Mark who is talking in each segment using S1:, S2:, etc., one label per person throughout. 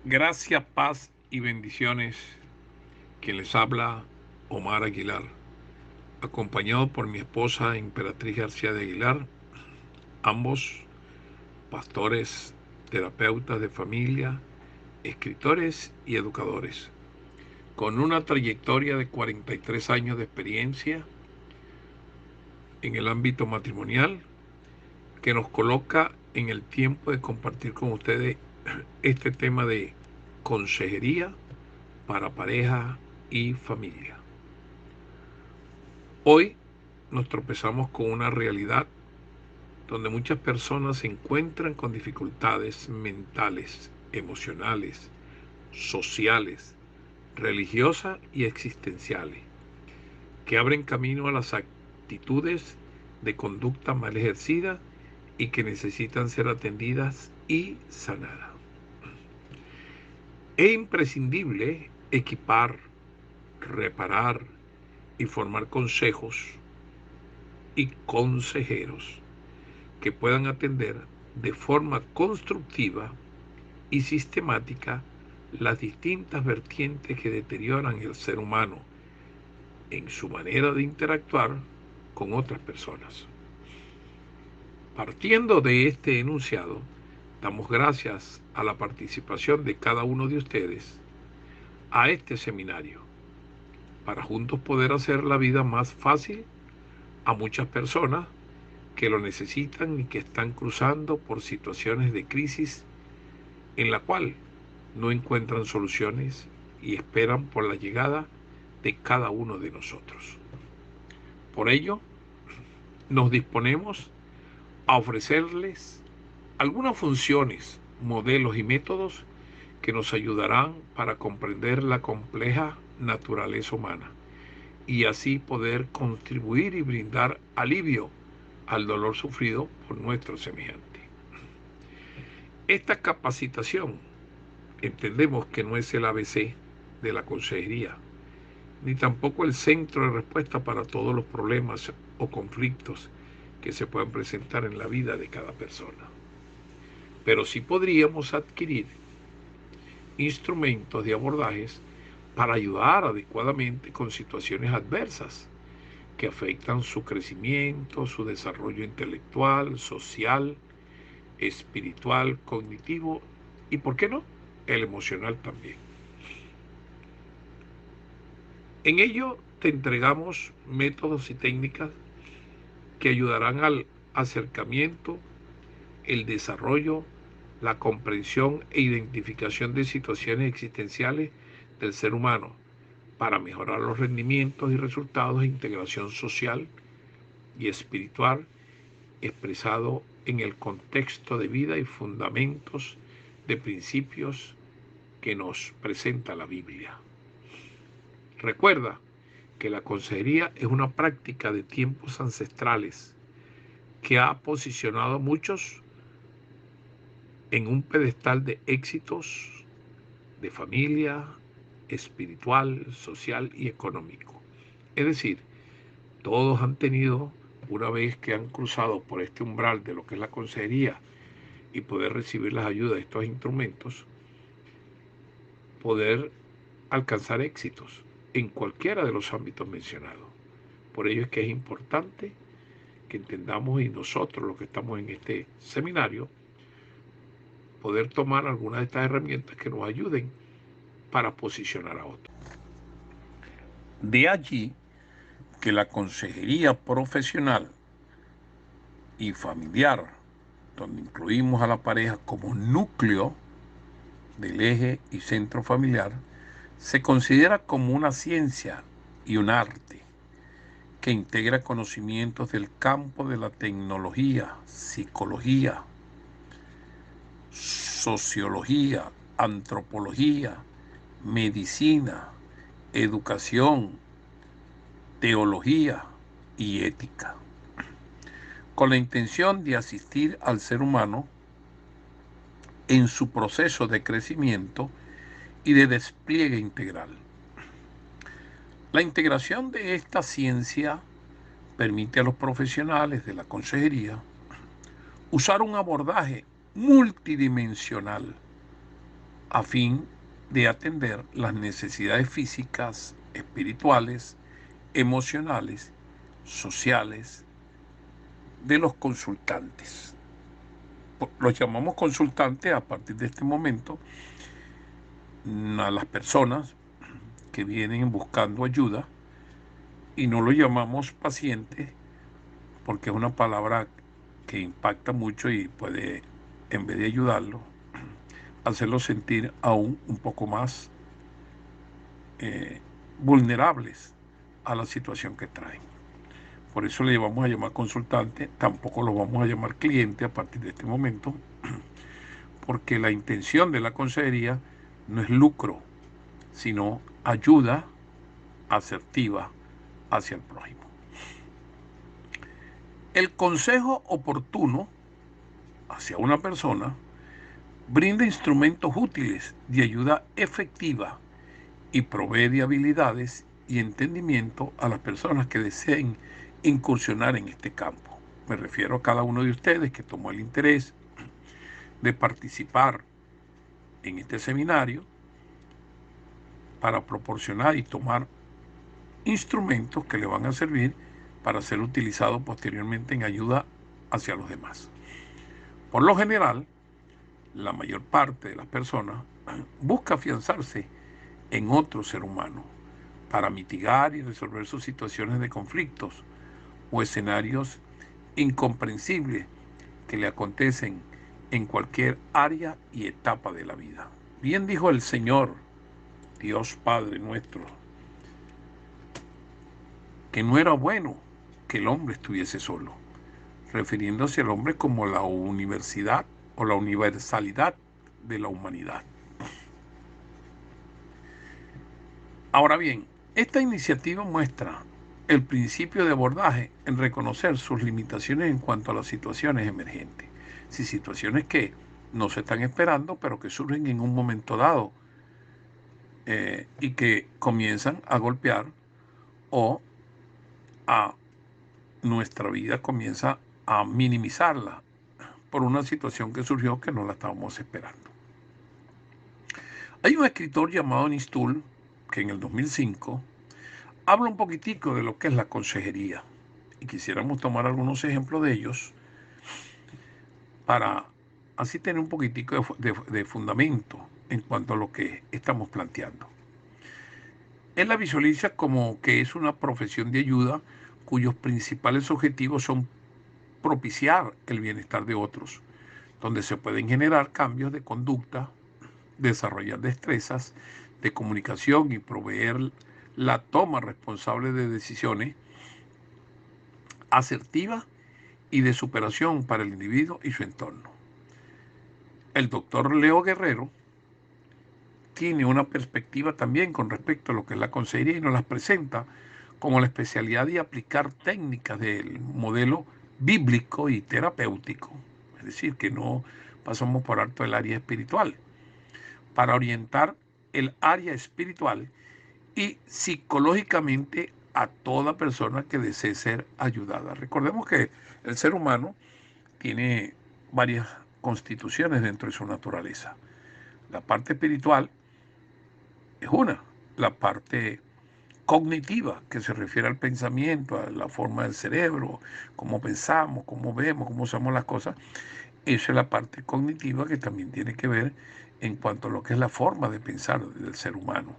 S1: Gracia, paz y bendiciones. Quien les habla, Omar Aguilar, acompañado por mi esposa Emperatriz García de Aguilar, ambos pastores, terapeutas de familia, escritores y educadores, con una trayectoria de 43 años de experiencia en el ámbito matrimonial que nos coloca en el tiempo de compartir con ustedes este tema de consejería para pareja y familia. Hoy nos tropezamos con una realidad donde muchas personas se encuentran con dificultades mentales, emocionales, sociales, religiosas y existenciales, que abren camino a las actitudes de conducta mal ejercida y que necesitan ser atendidas y sanadas. Es imprescindible equipar, reparar y formar consejos y consejeros que puedan atender de forma constructiva y sistemática las distintas vertientes que deterioran el ser humano en su manera de interactuar con otras personas. Partiendo de este enunciado, damos gracias a la participación de cada uno de ustedes a este seminario para juntos poder hacer la vida más fácil a muchas personas que lo necesitan y que están cruzando por situaciones de crisis en la cual no encuentran soluciones y esperan por la llegada de cada uno de nosotros. Por ello, nos disponemos a ofrecerles algunas funciones, modelos y métodos que nos ayudarán para comprender la compleja naturaleza humana y así poder contribuir y brindar alivio al dolor sufrido por nuestro semejante. Esta capacitación entendemos que no es el ABC de la consejería, ni tampoco el centro de respuesta para todos los problemas o conflictos que se puedan presentar en la vida de cada persona. Pero sí podríamos adquirir instrumentos de abordajes para ayudar adecuadamente con situaciones adversas que afectan su crecimiento, su desarrollo intelectual, social, espiritual, cognitivo y, ¿por qué no?, el emocional también. En ello te entregamos métodos y técnicas que ayudarán al acercamiento, el desarrollo, la comprensión e identificación de situaciones existenciales del ser humano para mejorar los rendimientos y resultados de integración social y espiritual expresado en el contexto de vida y fundamentos de principios que nos presenta la Biblia. Recuerda que la consejería es una práctica de tiempos ancestrales que ha posicionado a muchos en un pedestal de éxitos de familia, espiritual, social y económico. Es decir, todos han tenido, una vez que han cruzado por este umbral de lo que es la consejería y poder recibir las ayudas de estos instrumentos, poder alcanzar éxitos en cualquiera de los ámbitos mencionados. Por ello es que es importante que entendamos, y nosotros los que estamos en este seminario, poder tomar algunas de estas herramientas que nos ayuden para posicionar a otros. De allí que la consejería profesional y familiar, donde incluimos a la pareja como núcleo del eje y centro familiar, se considera como una ciencia y un arte que integra conocimientos del campo de la tecnología, psicología, sociología, antropología, medicina, educación, teología y ética, con la intención de asistir al ser humano en su proceso de crecimiento y de despliegue integral. La integración de esta ciencia permite a los profesionales de la consejería usar un abordaje multidimensional a fin de atender las necesidades físicas, espirituales, emocionales, sociales de los consultantes. Los llamamos consultantes a partir de este momento a las personas que vienen buscando ayuda, y no lo llamamos pacientes porque es una palabra que impacta mucho y puede, en vez de ayudarlo, hacerlo sentir aún un poco más vulnerables a la situación que traen. Por eso le vamos a llamar consultante, tampoco lo vamos a llamar cliente a partir de este momento, porque la intención de la consejería no es lucro, sino ayuda asertiva hacia el prójimo. El consejo oportuno hacia una persona brinda instrumentos útiles de ayuda efectiva y provee de habilidades y entendimiento a las personas que deseen incursionar en este campo. Me refiero a cada uno de ustedes que tomó el interés de participar en este seminario para proporcionar y tomar instrumentos que le van a servir para ser utilizados posteriormente en ayuda hacia los demás. Por lo general, la mayor parte de las personas busca afianzarse en otro ser humano para mitigar y resolver sus situaciones de conflictos o escenarios incomprensibles que le acontecen en cualquier área y etapa de la vida. Bien dijo el Señor, Dios Padre nuestro, que no era bueno que el hombre estuviese solo, refiriéndose al hombre como la universidad o la universalidad de la humanidad. Ahora bien, esta iniciativa muestra el principio de abordaje en reconocer sus limitaciones en cuanto a las situaciones emergentes. Si situaciones que no se están esperando, pero que surgen en un momento dado y que comienzan a golpear o a nuestra vida comienza a minimizarla por una situación que surgió que no la estábamos esperando. Hay un escritor llamado Nistul que en el 2005 habla un poquitico de lo que es la consejería y quisiéramos tomar algunos ejemplos de ellos para así tener un poquitico de fundamento en cuanto a lo que estamos planteando. Él la visualiza como que es una profesión de ayuda cuyos principales objetivos son propiciar el bienestar de otros, donde se pueden generar cambios de conducta, desarrollar destrezas de comunicación y proveer la toma responsable de decisiones asertiva y de superación para el individuo y su entorno. El doctor Leo Guerrero tiene una perspectiva también con respecto a lo que es la consejería y nos las presenta como la especialidad de aplicar técnicas del modelo bíblico y terapéutico, es decir, que no pasamos por alto el área espiritual, para orientar el área espiritual y psicológicamente a toda persona que desee ser ayudada. Recordemos que el ser humano tiene varias constituciones dentro de su naturaleza. La parte espiritual es una, la parte cognitiva, que se refiere al pensamiento, a la forma del cerebro, cómo pensamos, cómo vemos, cómo usamos las cosas. Esa es la parte cognitiva que también tiene que ver en cuanto a lo que es la forma de pensar del ser humano.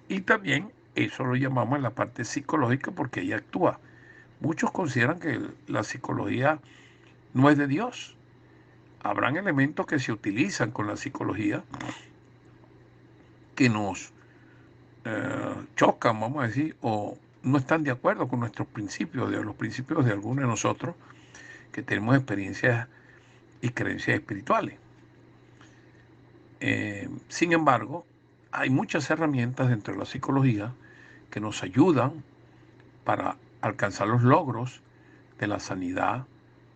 S1: Y también eso lo llamamos en la parte psicológica porque ella actúa. Muchos consideran que la psicología no es de Dios. Habrán elementos que se utilizan con la psicología que nos chocan, vamos a decir, o no están de acuerdo con nuestros principios, de los principios de algunos de nosotros que tenemos experiencias y creencias espirituales. Sin embargo, hay muchas herramientas dentro de la psicología que nos ayudan para alcanzar los logros de la sanidad,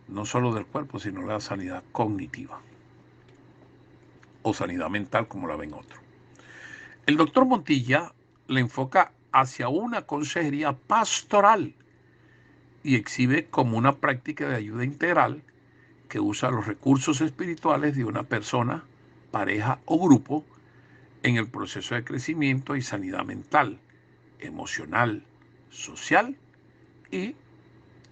S1: no solo del cuerpo, sino la sanidad cognitiva o sanidad mental, como la ven otros. El doctor Montilla le enfoca hacia una consejería pastoral y exhibe como una práctica de ayuda integral que usa los recursos espirituales de una persona pareja o grupo en el proceso de crecimiento y sanidad mental, emocional, social y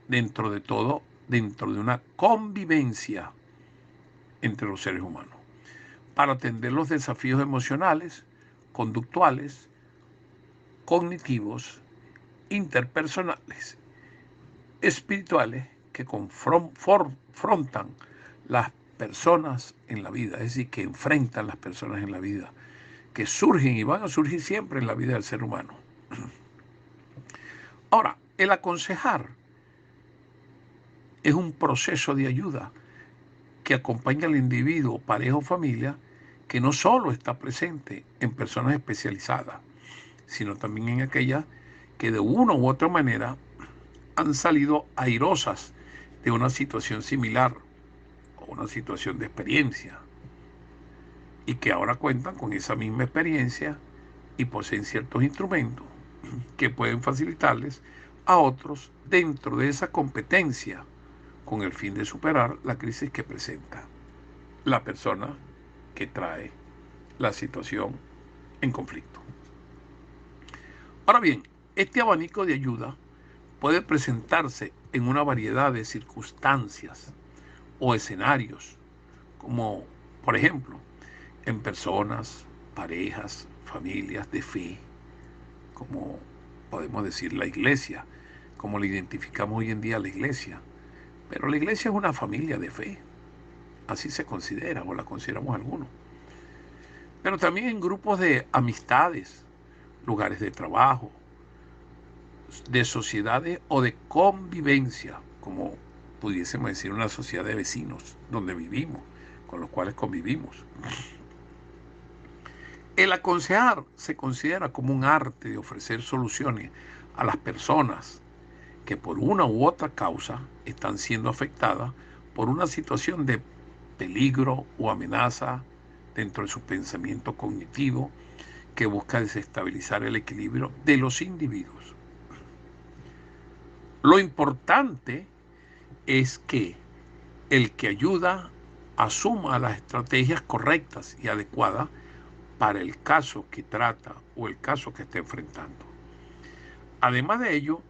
S1: dentro de todo, dentro de una convivencia entre los seres humanos, para atender los desafíos emocionales, conductuales, cognitivos, interpersonales, espirituales que confrontan las personas en la vida, es decir, que enfrentan las personas en la vida, que surgen y van a surgir siempre en la vida del ser humano. Ahora, el aconsejar es un proceso de ayuda que acompaña al individuo, pareja o familia, que no solo está presente en personas especializadas, sino también en aquellas que de una u otra manera han salido airosas de una situación similar o una situación de experiencia y que ahora cuentan con esa misma experiencia y poseen ciertos instrumentos que pueden facilitarles a otros dentro de esa competencia con el fin de superar la crisis que presenta la persona que trae la situación en conflicto. Ahora bien, este abanico de ayuda puede presentarse en una variedad de circunstancias o escenarios, como por ejemplo en personas, parejas, familias de fe, como podemos decir la iglesia, como le identificamos hoy en día a la iglesia. Pero la iglesia es una familia de fe, así se considera o la consideramos algunos. Pero también en grupos de amistades, lugares de trabajo, de sociedades o de convivencia, como pudiésemos decir una sociedad de vecinos donde vivimos, con los cuales convivimos. El aconsejar se considera como un arte de ofrecer soluciones a las personas que por una u otra causa están siendo afectadas por una situación de peligro o amenaza dentro de su pensamiento cognitivo que busca desestabilizar el equilibrio de los individuos. Lo importante es que el que ayuda asuma las estrategias correctas y adecuadas para el caso que trata o el caso que está enfrentando. Además de ello,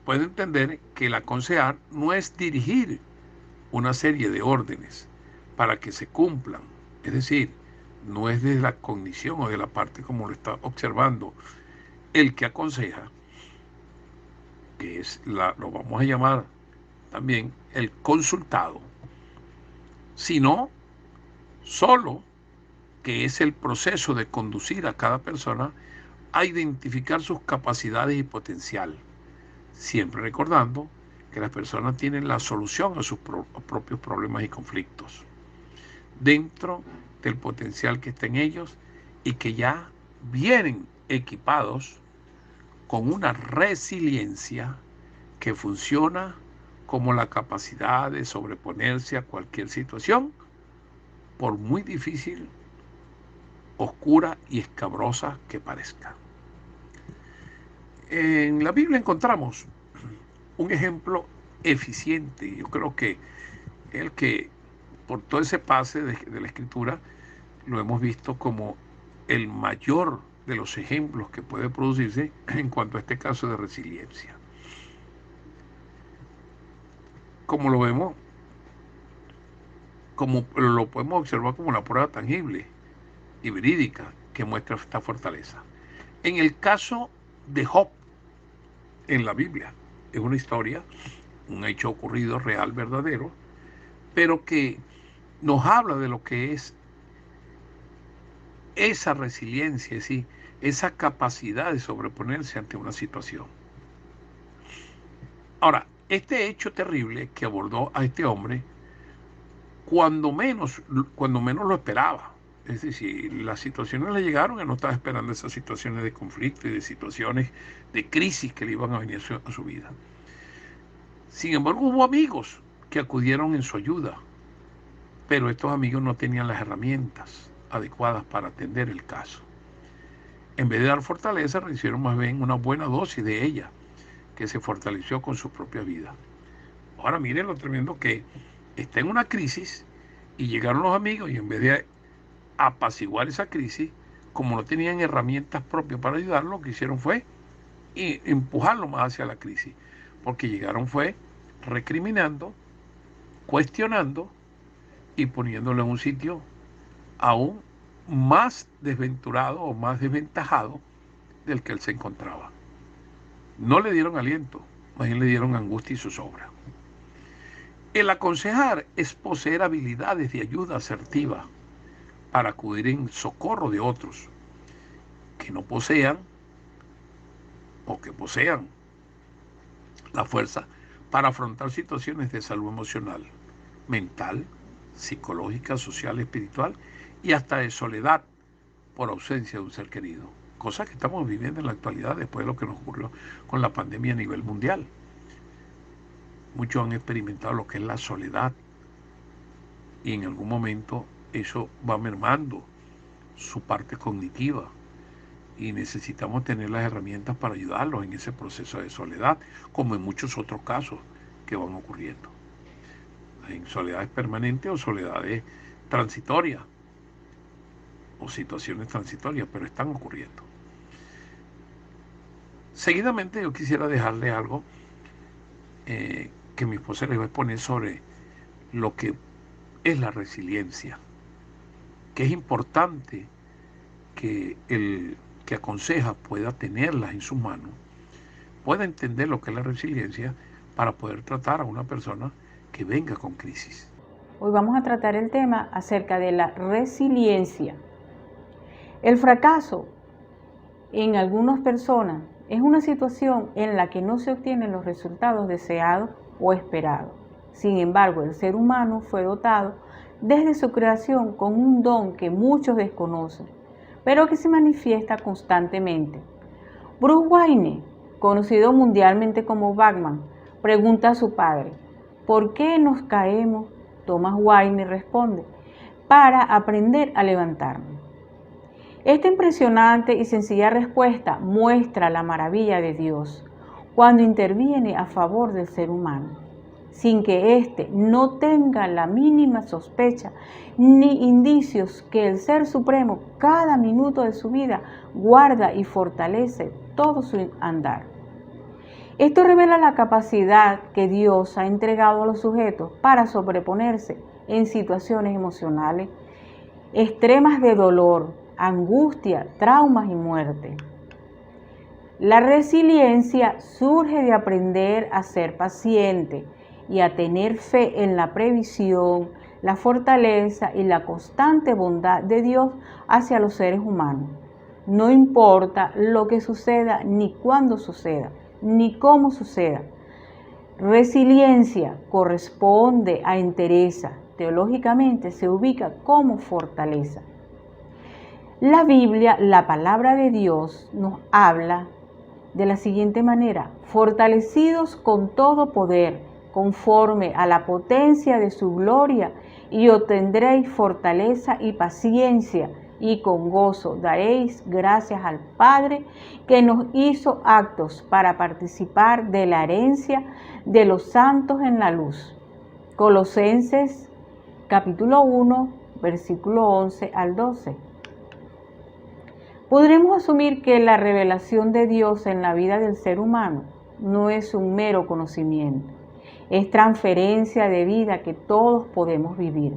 S1: puede entender que el aconsejar no es dirigir una serie de órdenes para que se cumplan, es decir, no es desde la cognición o de la parte como lo está observando el que aconseja, que es lo vamos a llamar también el consultado, sino solo que es el proceso de conducir a cada persona a identificar sus capacidades y potencial, siempre recordando que las personas tienen la solución a sus propios problemas y conflictos dentro del potencial que está en ellos y que ya vienen equipados con una resiliencia que funciona como la capacidad de sobreponerse a cualquier situación, por muy difícil, oscura y escabrosa que parezca. En la Biblia encontramos un ejemplo eficiente. Yo creo que el que por todo ese pase de la Escritura lo hemos visto como el mayor de los ejemplos que puede producirse en cuanto a este caso de resiliencia. Como lo vemos, como lo podemos observar como una prueba tangible y verídica que muestra esta fortaleza. En el caso de Job, en la Biblia, es una historia, un hecho ocurrido real, verdadero, pero que nos habla de lo que es esa resiliencia, es decir, esa capacidad de sobreponerse ante una situación. Ahora, este hecho terrible que abordó a este hombre, cuando menos lo esperaba. Es decir, las situaciones le llegaron, él no estaba esperando esas situaciones de conflicto y de situaciones de crisis que le iban a venir a su vida. Sin embargo, hubo amigos que acudieron en su ayuda, pero estos amigos no tenían las herramientas adecuadas para atender el caso. En vez de dar fortaleza, recibieron más bien una buena dosis de ella, que se fortaleció con su propia vida. Ahora miren lo tremendo que está en una crisis y llegaron los amigos y en vez de apaciguar esa crisis, como no tenían herramientas propias para ayudarlo, lo que hicieron fue empujarlo más hacia la crisis, porque llegaron fue recriminando, cuestionando y poniéndolo en un sitio aún más desventurado o más desventajado del que él se encontraba. No le dieron aliento, más bien le dieron angustia y zozobra. El aconsejar es poseer habilidades de ayuda asertiva para acudir en socorro de otros que no posean o que posean la fuerza para afrontar situaciones de salud emocional, mental, psicológica, social, espiritual y hasta de soledad por ausencia de un ser querido. Cosa que estamos viviendo en la actualidad después de lo que nos ocurrió con la pandemia a nivel mundial. Muchos han experimentado lo que es la soledad y en algún momento eso va mermando su parte cognitiva y necesitamos tener las herramientas para ayudarlos en ese proceso de soledad, como en muchos otros casos que van ocurriendo. En soledades permanentes o soledades transitorias o situaciones transitorias, pero están ocurriendo. Seguidamente yo quisiera dejarle algo que mi esposa les va a exponer sobre lo que es la resiliencia, que es importante que el que aconseja pueda tenerlas en sus manos, pueda entender lo que es la resiliencia para poder tratar a una persona que venga con crisis.
S2: Hoy vamos a tratar el tema acerca de la resiliencia. El fracaso en algunas personas es una situación en la que no se obtienen los resultados deseados o esperados. Sin embargo, el ser humano fue dotado desde su creación con un don que muchos desconocen, pero que se manifiesta constantemente. Bruce Wayne, conocido mundialmente como Batman, pregunta a su padre, ¿por qué nos caemos? Thomas Wayne responde, para aprender a levantarnos. Esta impresionante y sencilla respuesta muestra la maravilla de Dios cuando interviene a favor del ser humano, sin que éste no tenga la mínima sospecha ni indicios que el Ser Supremo cada minuto de su vida guarda y fortalece todo su andar. Esto revela la capacidad que Dios ha entregado a los sujetos para sobreponerse en situaciones emocionales extremas de dolor, angustia, traumas y muerte. La resiliencia surge de aprender a ser paciente y a tener fe en la previsión, la fortaleza y la constante bondad de Dios hacia los seres humanos. No importa lo que suceda, ni cuándo suceda, ni cómo suceda. Resiliencia corresponde a entereza. Teológicamente se ubica como fortaleza. La Biblia, la palabra de Dios, nos habla de la siguiente manera: fortalecidos con todo poder, conforme a la potencia de su gloria, y obtendréis fortaleza y paciencia, y con gozo daréis gracias al Padre que nos hizo aptos para participar de la herencia de los santos en la luz. Colosenses capítulo 1, versículo 11 al 12. Podremos asumir que la revelación de Dios en la vida del ser humano no es un mero conocimiento, es transferencia de vida que todos podemos vivir.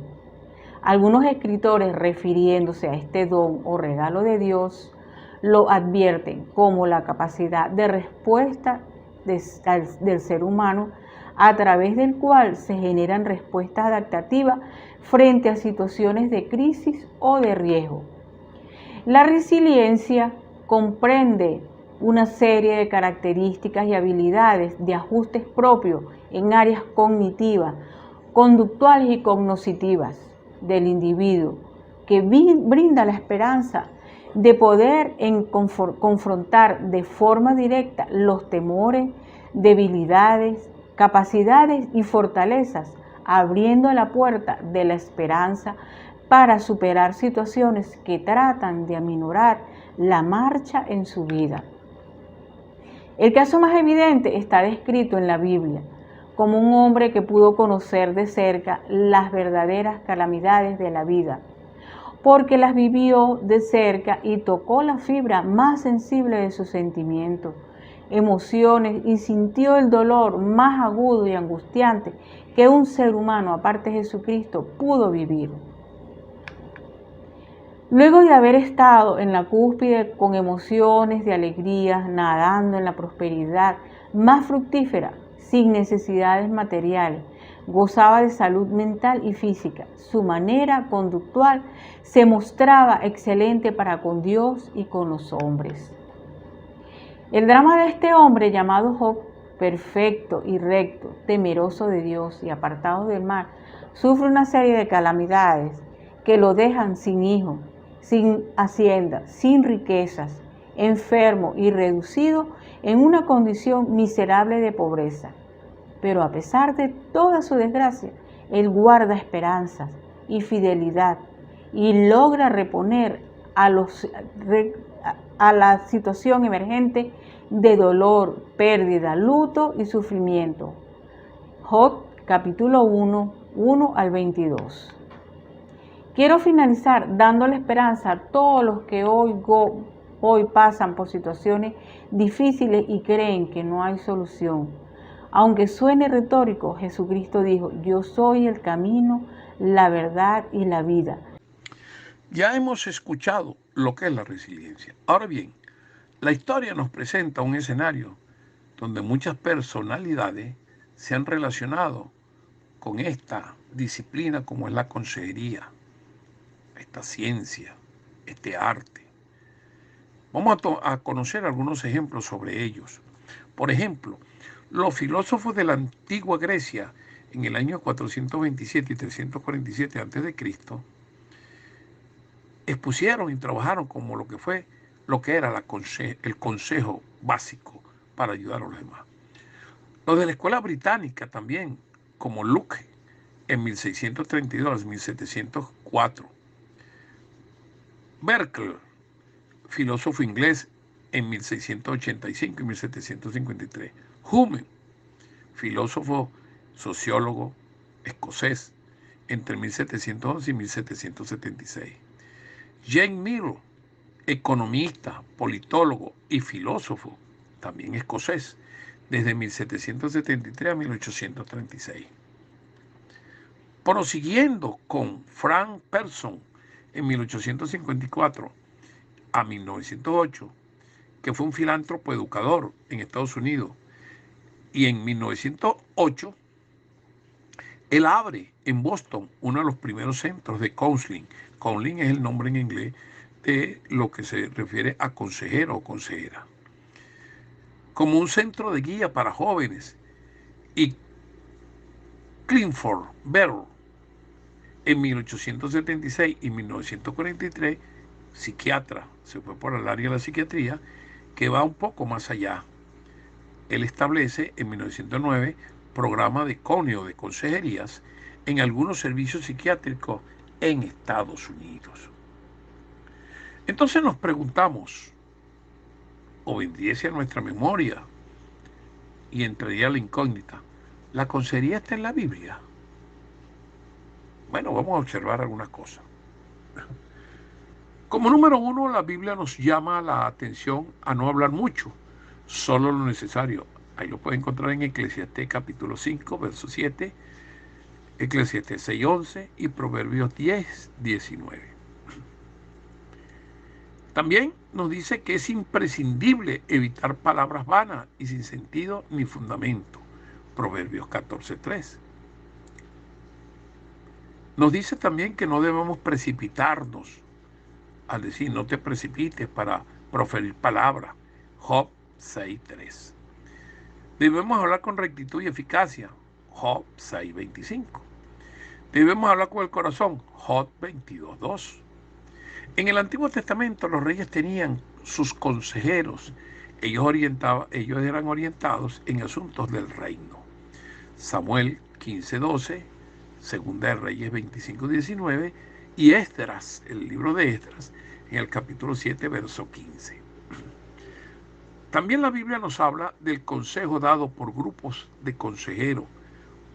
S2: Algunos escritores, refiriéndose a este don o regalo de Dios, lo advierten como la capacidad de respuesta del ser humano, a través del cual se generan respuestas adaptativas frente a situaciones de crisis o de riesgo. La resiliencia comprende una serie de características y habilidades de ajustes propios en áreas cognitivas, conductuales y cognoscitivas del individuo, que brinda la esperanza de poder confrontar de forma directa los temores, debilidades, capacidades y fortalezas, abriendo la puerta de la esperanza para superar situaciones que tratan de aminorar la marcha en su vida. El caso más evidente está descrito en la Biblia como un hombre que pudo conocer de cerca las verdaderas calamidades de la vida, porque las vivió de cerca y tocó la fibra más sensible de sus sentimientos, emociones, y sintió el dolor más agudo y angustiante que un ser humano, aparte de Jesucristo, pudo vivir. Luego de haber estado en la cúspide con emociones de alegría, nadando en la prosperidad más fructífera, sin necesidades materiales, gozaba de salud mental y física. Su manera conductual se mostraba excelente para con Dios y con los hombres. El drama de este hombre llamado Job, perfecto y recto, temeroso de Dios y apartado del mal, sufre una serie de calamidades que lo dejan sin hijo, sin hacienda, sin riquezas, enfermo y reducido en una condición miserable de pobreza. Pero a pesar de toda su desgracia, él guarda esperanzas y fidelidad y logra reponer a la situación emergente de dolor, pérdida, luto y sufrimiento. Job capítulo 1 al 22. Quiero finalizar dándole esperanza a todos los que hoy pasan por situaciones difíciles y creen que no hay solución. Aunque suene retórico, Jesucristo dijo: yo soy el camino, la verdad y la vida.
S1: Ya hemos escuchado lo que es la resiliencia. Ahora bien, la historia nos presenta un escenario donde muchas personalidades se han relacionado con esta disciplina como es la consejería, esta ciencia, este arte. Vamos a conocer algunos ejemplos sobre ellos. Por ejemplo, los filósofos de la antigua Grecia en el año 427 y 347 a.C. expusieron y trabajaron como lo que era el consejo básico para ayudar a los demás. Los de la escuela británica también, como Locke en 1632 1704. Berkeley, filósofo inglés, en 1685 y 1753. Hume, filósofo sociólogo escocés, entre 1711 y 1776. Jane Mill, economista, politólogo y filósofo, también escocés, desde 1773 a 1836. Prosiguiendo con Frank Person en 1854 a 1908, que fue un filántropo educador en Estados Unidos, y en 1908 él abre en Boston uno de los primeros centros de counseling. Counseling es el nombre en inglés de lo que se refiere a consejero o consejera, como un centro de guía para jóvenes. Y Clifford Bell, en 1876 y 1943, psiquiatra, se fue por el área de la psiquiatría, que va un poco más allá. Él establece en 1909 programa de coneo de consejerías en algunos servicios psiquiátricos en Estados Unidos. Entonces nos preguntamos, o vendríase a nuestra memoria y entraría la incógnita: ¿la consejería está en la Biblia? Bueno, vamos a observar algunas cosas. Como número uno, la Biblia nos llama la atención a no hablar mucho, solo lo necesario. Ahí lo puede encontrar en Eclesiastés capítulo 5, verso 7, Eclesiastés 6, 11 y Proverbios 10, 19. También nos dice que es imprescindible evitar palabras vanas y sin sentido ni fundamento. Proverbios 14, 3. Nos dice también que no debemos precipitarnos al decir no te precipites para proferir palabras. Job 6:3. Debemos hablar con rectitud y eficacia. Job 6:25. Debemos hablar con el corazón. Job 22:2. En el Antiguo Testamento los reyes tenían sus consejeros. Ellos eran orientados en asuntos del reino. Samuel 15:12, Segunda de Reyes 25:19 y Esdras, el libro de Esdras, en el capítulo 7, verso 15. También la Biblia nos habla del consejo dado por grupos de consejeros.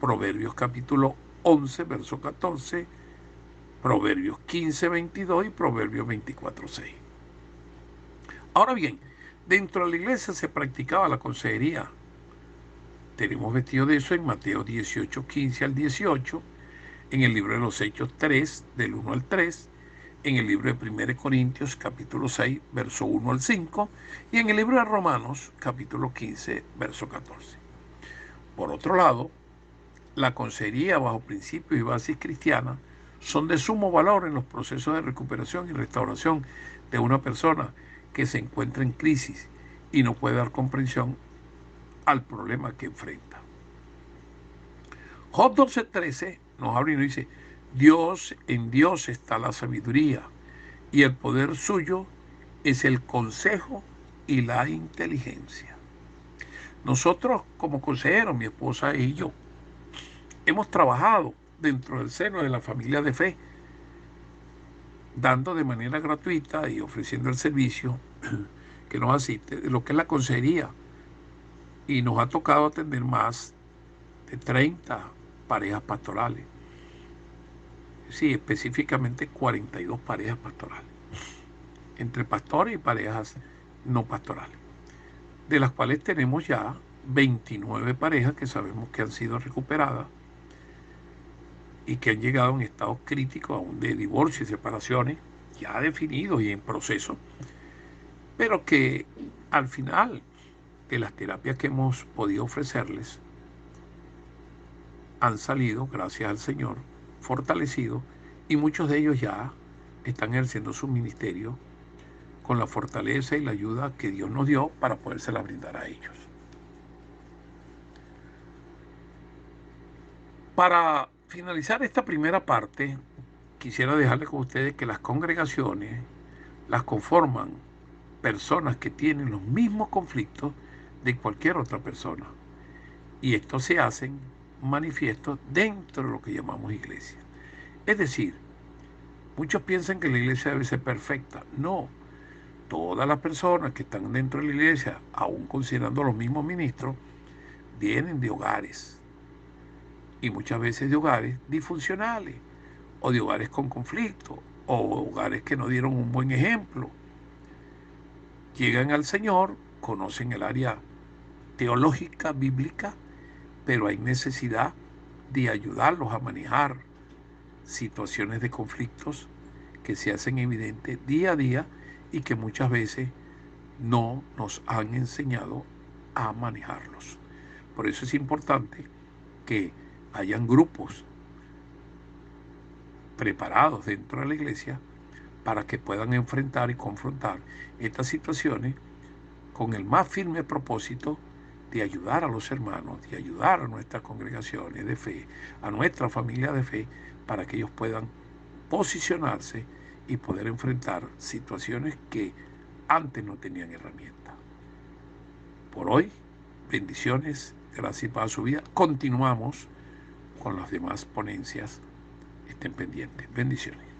S1: Proverbios capítulo 11, verso 14, Proverbios 15:22 y Proverbios 24:6. Ahora bien, dentro de la iglesia se practicaba la consejería. Tenemos vestido de eso en Mateo 18:15 al 18, en el libro de los Hechos 3, del 1 al 3, en el libro de 1 Corintios, capítulo 6, verso 1 al 5, y en el libro de Romanos, capítulo 15, verso 14. Por otro lado, la consejería bajo principios y bases cristianas son de sumo valor en los procesos de recuperación y restauración de una persona que se encuentra en crisis y no puede dar comprensión al problema que enfrenta. Job 12:13 nos habla y nos dice: en Dios está la sabiduría, y el poder suyo es el consejo y la inteligencia. Nosotros como consejeros, mi esposa y yo, hemos trabajado dentro del seno de la familia de fe, dando de manera gratuita y ofreciendo el servicio que nos asiste de lo que es la consejería, y nos ha tocado atender más de 30 parejas pastorales. Sí, específicamente 42 parejas pastorales, entre pastores y parejas no pastorales, de las cuales tenemos ya 29 parejas que sabemos que han sido recuperadas y que han llegado en estados críticos aún de divorcio y separaciones ya definidos y en proceso, pero que al final de las terapias que hemos podido ofrecerles han salido, gracias al Señor, fortalecidos, y muchos de ellos ya están ejerciendo su ministerio con la fortaleza y la ayuda que Dios nos dio para podérsela brindar a ellos. Para finalizar esta primera parte, quisiera dejarles con ustedes que las congregaciones las conforman personas que tienen los mismos conflictos de cualquier otra persona, y estos se hacen manifiestos dentro de lo que llamamos iglesia. Es decir, muchos piensan que la iglesia debe ser perfecta. No, todas las personas que están dentro de la iglesia, aún considerando los mismos ministros, vienen de hogares, y muchas veces de hogares disfuncionales, o de hogares con conflicto, o hogares que no dieron un buen ejemplo. Llegan al Señor, conocen el área teológica, bíblica, pero hay necesidad de ayudarlos a manejar situaciones de conflictos que se hacen evidentes día a día y que muchas veces no nos han enseñado a manejarlos. Por eso es importante que hayan grupos preparados dentro de la iglesia para que puedan enfrentar y confrontar estas situaciones con el más firme propósito de ayudar a los hermanos, de ayudar a nuestras congregaciones de fe, a nuestra familia de fe, para que ellos puedan posicionarse y poder enfrentar situaciones que antes no tenían herramientas. Por hoy, bendiciones, gracias y paz a su vida. Continuamos con las demás ponencias. Estén pendientes. Bendiciones.